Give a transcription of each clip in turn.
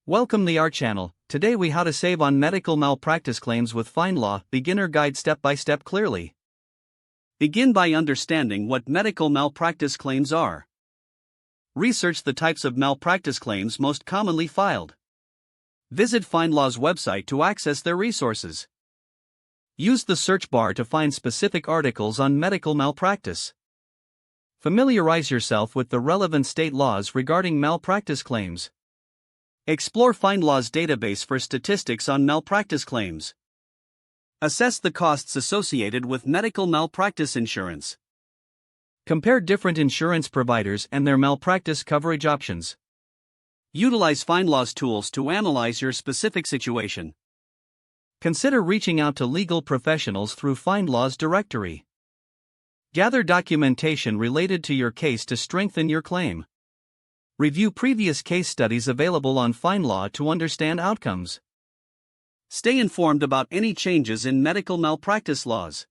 Welcome to our channel. Today we how to save on medical malpractice claims with FindLaw, beginner guide step by step clearly. Begin by understanding what medical malpractice claims are. Research the types of malpractice claims most commonly filed. Visit FindLaw's website to access their resources. Use the search bar to find specific articles on medical malpractice. Familiarize yourself with the relevant state laws regarding malpractice claims. Explore FindLaw's database for statistics on malpractice claims. Assess the costs associated with medical malpractice insurance. Compare different insurance providers and their malpractice coverage options. Utilize FindLaw's tools to analyze your specific situation. Consider reaching out to legal professionals through FindLaw's directory. Gather documentation related to your case to strengthen your claim. Review previous case studies available on FindLaw to understand outcomes. Stay informed about any changes in medical malpractice laws.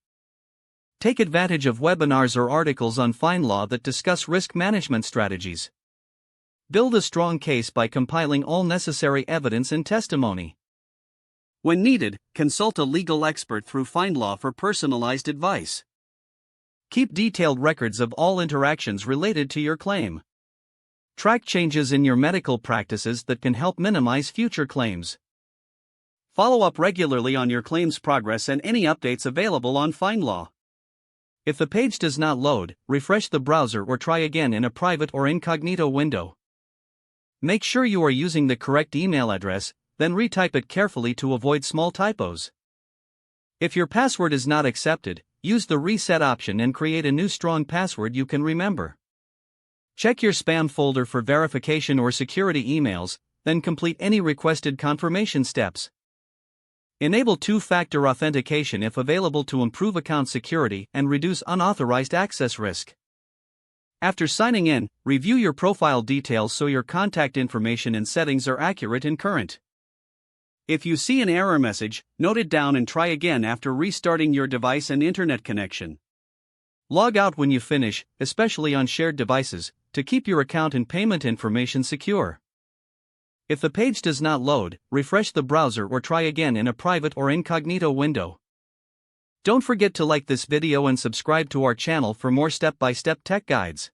Take advantage of webinars or articles on FindLaw that discuss risk management strategies. Build a strong case by compiling all necessary evidence and testimony. When needed, consult a legal expert through FindLaw for personalized advice. Keep detailed records of all interactions related to your claim. Track changes in your medical practices that can help minimize future claims. Follow up regularly on your claim's progress and any updates available on FindLaw. If the page does not load, refresh the browser or try again in a private or incognito window. Make sure you are using the correct email address, then retype it carefully to avoid small typos. If your password is not accepted, use the reset option and create a new strong password you can remember. Check your spam folder for verification or security emails, then complete any requested confirmation steps. Enable two-factor authentication if available to improve account security and reduce unauthorized access risk. After signing in, review your profile details so your contact information and settings are accurate and current. If you see an error message, note it down and try again after restarting your device and internet connection. Log out when you finish, especially on shared devices, to keep your account and payment information secure. If the page does not load, refresh the browser or try again in a private or incognito window. Don't forget to like this video and subscribe to our channel for more step-by-step tech guides.